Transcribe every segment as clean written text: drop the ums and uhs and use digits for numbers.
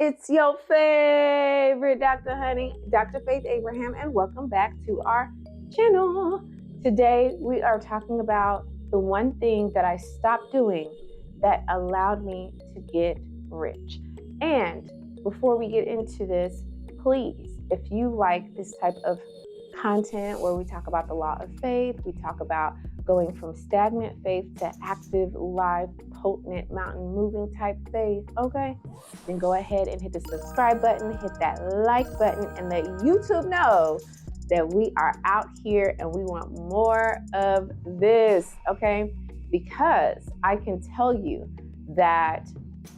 It's your favorite Dr. Honey, Dr. Faith Abraham, and welcome back to our channel. Today, we are talking about the one thing that I stopped doing that allowed me to get rich. And before we get into this, please, if you like this type of content where we talk about the law of faith, we talk about going from stagnant faith to active, live, potent, mountain moving type faith, okay? Then go ahead and hit the subscribe button, hit that like button, and let YouTube know that we are out here and we want more of this, okay? Because I can tell you that,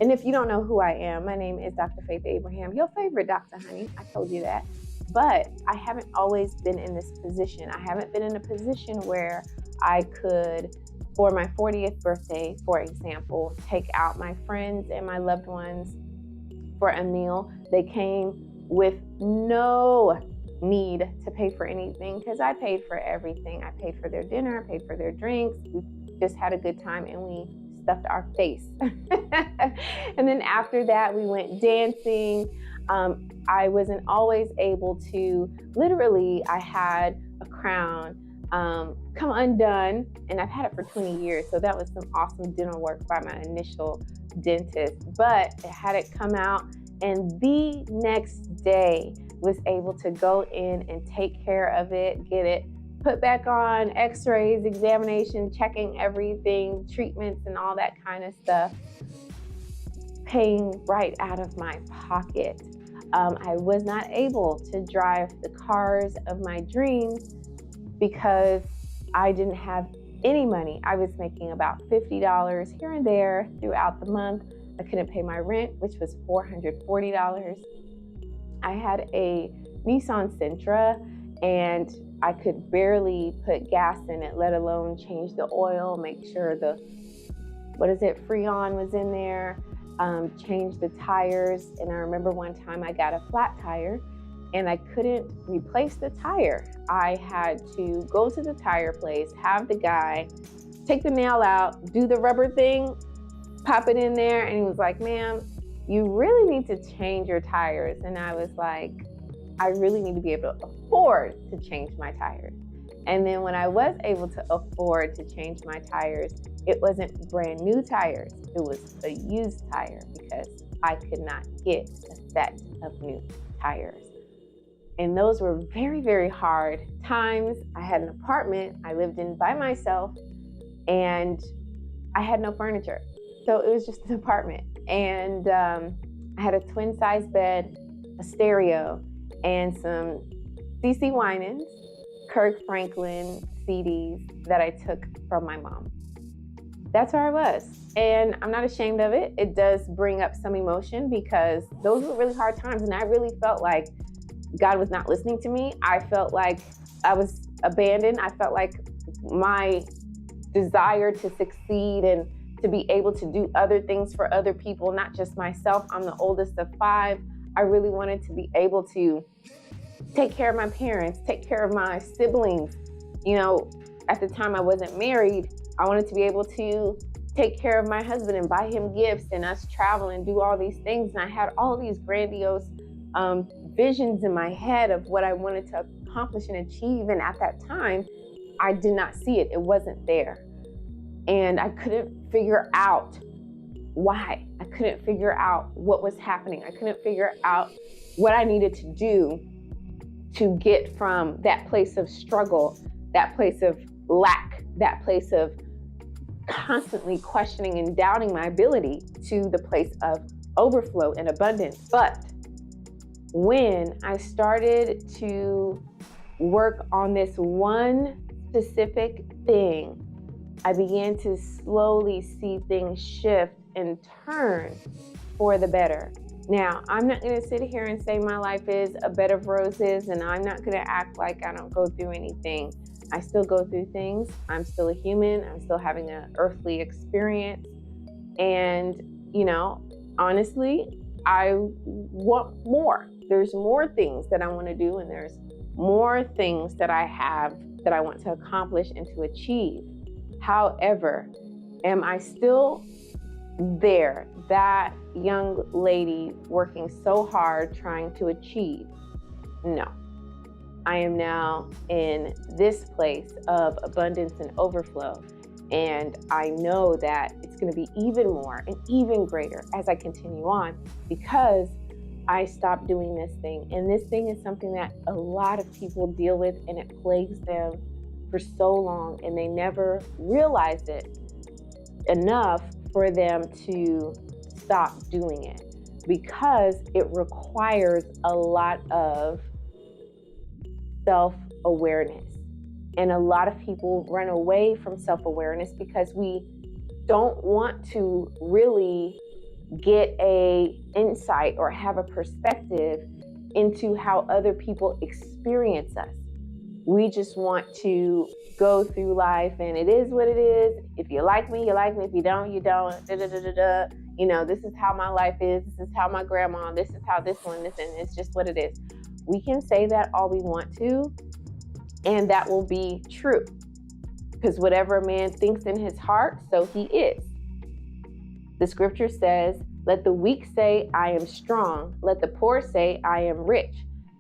and if you don't know who I am, my name is Dr. Faith Abraham, your favorite Dr. Honey, I told you that. But I haven't always been in this position. I haven't been in a position where I could, for my 40th birthday, for example, take out my friends and my loved ones for a meal. They came with no need to pay for anything because I paid for everything. I paid for their dinner, I paid for their drinks. We just had a good time and we stuffed our face. And then after that, we went dancing. I wasn't always able to, literally, I had a crown come undone, and I've had it for 20 years. So that was some awesome dental work by my initial dentist, but I had it come out, and the next day was able to go in and take care of it, get it put back on, x-rays, examination, checking everything, treatments and all that kind of stuff, paying right out of my pocket. I was not able to drive the cars of my dreams because I didn't have any money. I was making about $50 here and there throughout the month. I couldn't pay my rent, which was $440. I had a Nissan Sentra and I could barely put gas in it, let alone change the oil, make sure the, Freon was in there, change the tires. And I remember one time I got a flat tire and I couldn't replace the tire. I had to go to the tire place, have the guy take the nail out, do the rubber thing, pop it in there. And he was like, ma'am, you really need to change your tires. And I was like, I really need to be able to afford to change my tires. And then when I was able to afford to change my tires, it wasn't brand new tires. It was a used tire because I could not get a set of new tires. And those were very, very hard times. I had an apartment I lived in by myself and I had no furniture. So it was just an apartment. And I had a twin size bed, a stereo, and some CeCe Winans, Kirk Franklin CDs that I took from my mom. That's where I was. And I'm not ashamed of it. It does bring up some emotion because those were really hard times. And I really felt like God was not listening to me. I felt like I was abandoned. I felt like my desire to succeed and to be able to do other things for other people, not just myself. I'm the oldest of 5. I really wanted to be able to take care of my parents, take care of my siblings. You know, at the time I wasn't married, I wanted to be able to take care of my husband and buy him gifts and us travel and do all these things. And I had all these grandiose visions in my head of what I wanted to accomplish and achieve. And at that time, I did not see it. It wasn't there. And I couldn't figure out why. I couldn't figure out what was happening. I couldn't figure out what I needed to do to get from that place of struggle, that place of lack, that place of constantly questioning and doubting my ability to the place of overflow and abundance. But when I started to work on this one specific thing, I began to slowly see things shift and turn for the better. Now, I'm not going to sit here and say my life is a bed of roses, and I'm not going to act like I don't go through anything. I still go through things. I'm still a human. I'm still having an earthly experience. And, you know, honestly, I want more. There's more things that I want to do, and there's more things that I have that I want to accomplish and to achieve. However, am I still there? That young lady working so hard trying to achieve. No. I am now in this place of abundance and overflow. And I know that it's going to be even more and even greater as I continue on, because I stopped doing this thing. And this thing is something that a lot of people deal with, and it plagues them for so long, and they never realized it enough for them to stop doing it, because it requires a lot of self-awareness. And a lot of people run away from self-awareness because we don't want to really get a insight or have a perspective into how other people experience us. We just want to go through life and it is what it is. If you like me, you like me. If you don't, you don't. You know, this is how my life is. This is how my grandma, this is how this one, this, and it's just what it is. We can say that all we want to, and that will be true. Because whatever a man thinks in his heart, so he is. The scripture says, let the weak say, I am strong. Let the poor say, I am rich.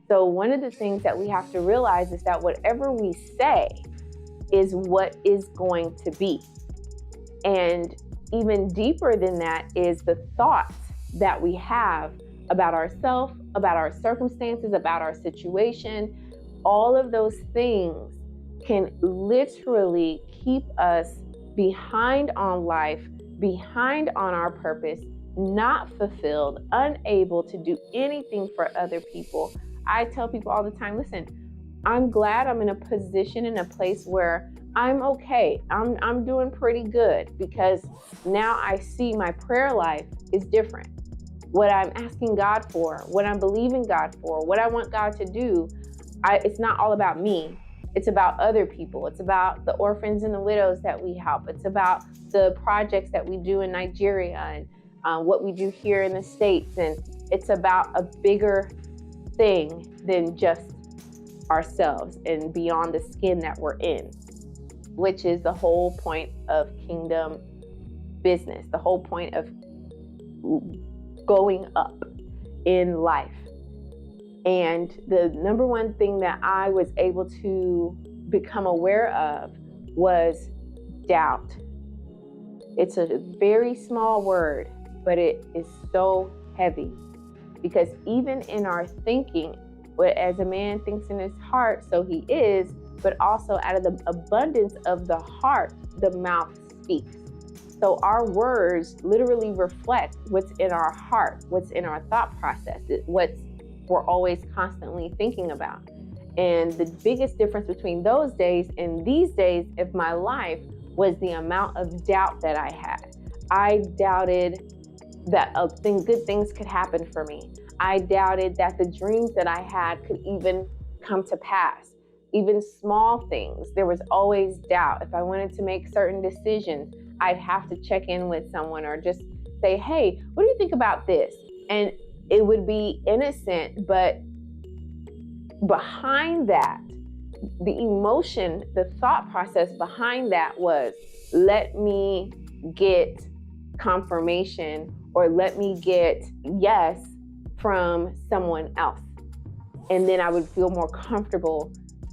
So one of the things that we have to realize is that whatever we say is what is going to be. And even deeper than that is the thoughts that we have about ourselves, about our circumstances, about our situation. All of those things can literally keep us behind on life, behind on our purpose, not fulfilled, unable to do anything for other people. I tell people all the time, listen, I'm glad I'm in a position, in a place where I'm okay. I'm doing pretty good, because now I see my prayer life is different. What I'm asking God for, what I'm believing God for, what I want God to do, it's not all about me. It's about other people. It's about the orphans and the widows that we help. It's about the projects that we do in Nigeria and what we do here in the States. And it's about a bigger thing than just ourselves and beyond the skin that we're in, which is the whole point of kingdom business, the whole point of going up in life. And the number one thing that I was able to become aware of was doubt. It's a very small word, but it is so heavy, because even in our thinking, as a man thinks in his heart, so he is, but also out of the abundance of the heart, the mouth speaks. So our words literally reflect what's in our heart, what's in our thought process, what we're always constantly thinking about. And the biggest difference between those days and these days of my life was the amount of doubt that I had. I doubted that good things could happen for me. I doubted that the dreams that I had could even come to pass. Even small things, there was always doubt. If I wanted to make certain decisions, I'd have to check in with someone or just say, hey, what do you think about this? And it would be innocent, but behind that, the emotion, the thought process behind that was, let me get confirmation or let me get yes from someone else. And then I would feel more comfortable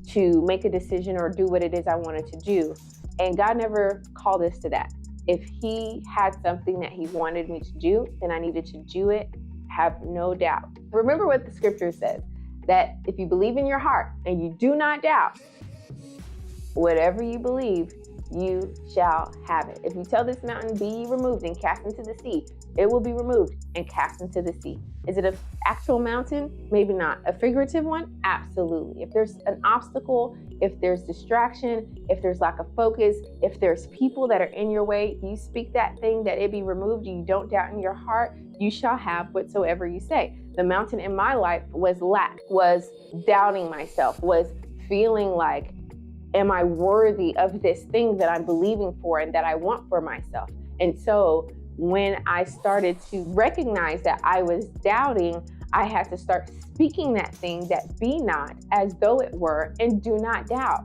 to make a decision or do what it is I wanted to do. And God never called us to that. If he had something that he wanted me to do, then I needed to do it, have no doubt. Remember what the scripture says, that if you believe in your heart and you do not doubt, whatever you believe, you shall have it. If you tell this mountain, be ye removed and cast into the sea, it will be removed and cast into the sea. Is it an actual mountain? Maybe not. A figurative one? Absolutely. If there's an obstacle, if there's distraction, if there's lack of focus, if there's people that are in your way, you speak that thing that it be removed, you don't doubt in your heart, you shall have whatsoever you say. The mountain in my life was lack, was doubting myself, was feeling like, am I worthy of this thing that I'm believing for and that I want for myself? And so when I started to recognize that I was doubting, I had to start speaking that thing that be not as though it were, and do not doubt,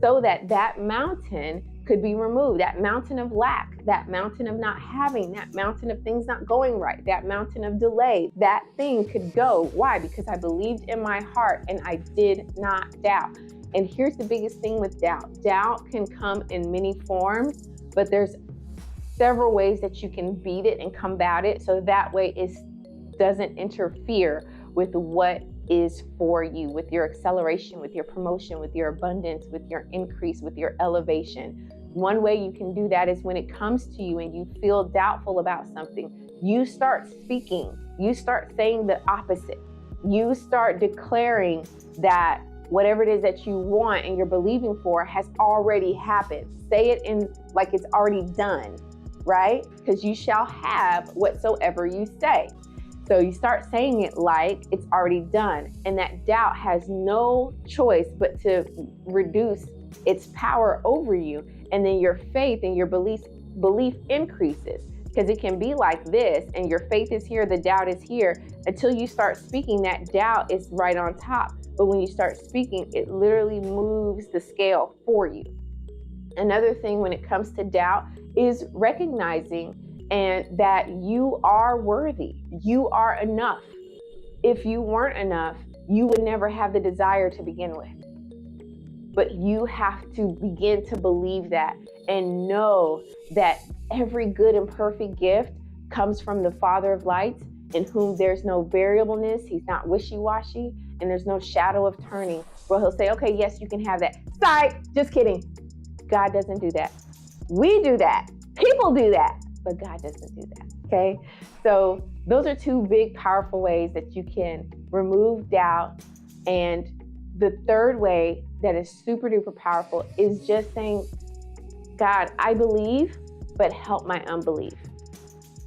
so that that mountain could be removed. That mountain of lack, that mountain of not having, that mountain of things not going right, that mountain of delay, that thing could go. Why? Because I believed in my heart and I did not doubt. And here's the biggest thing with doubt. Doubt can come in many forms, but there's several ways that you can beat it and combat it, so that way it doesn't interfere with what is for you, with your acceleration, with your promotion, with your abundance, with your increase, with your elevation. One way you can do that is when it comes to you and you feel doubtful about something, you start speaking, you start saying the opposite. You start declaring that whatever it is that you want and you're believing for has already happened. Say it in like it's already done, right? Because you shall have whatsoever you say. So you start saying it like it's already done, and that doubt has no choice but to reduce its power over you. And then your faith and your belief increases, because it can be like this and your faith is here, the doubt is here. Until you start speaking, that doubt is right on top. But when you start speaking, it literally moves the scale for you. Another thing when it comes to doubt is recognizing and that you are worthy. You are enough. If you weren't enough, you would never have the desire to begin with. But you have to begin to believe that and know that every good and perfect gift comes from the Father of lights, in whom there's no variableness. He's not wishy-washy, and there's no shadow of turning where he'll say, okay, yes, you can have that. Psych, just kidding. God doesn't do that. We do that. People do that. But God doesn't do that, okay? So those are two big, powerful ways that you can remove doubt. And the third way that is super duper powerful is just saying, God, I believe, but help my unbelief.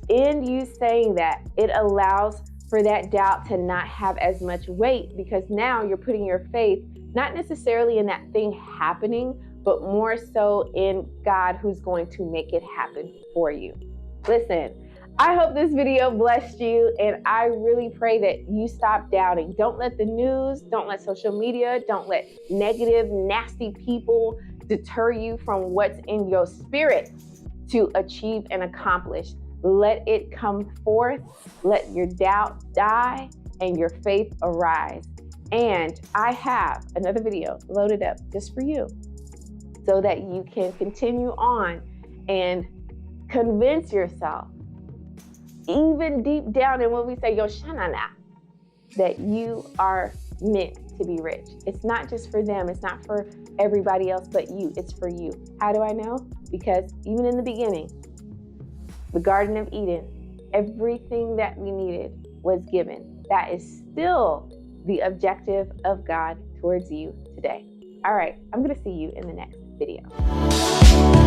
In you saying that, it allows for that doubt to not have as much weight, because now you're putting your faith not necessarily in that thing happening, but more so in God, who's going to make it happen for you. Listen, I hope this video blessed you, and I really pray that you stop doubting. Don't let the news, don't let social media, don't let negative, nasty people deter you from what's in your spirit to achieve and accomplish. Let it come forth, let your doubt die, and your faith arise. And I have another video loaded up just for you, so that you can continue on and convince yourself, even deep down in what we say, Yoshanana, that you are meant to be rich. It's not just for them. It's not for everybody else but you. It's for you. How do I know? Because even in the beginning, the Garden of Eden, everything that we needed was given. That is still the objective of God towards you today. All right, I'm going to see you in the next video.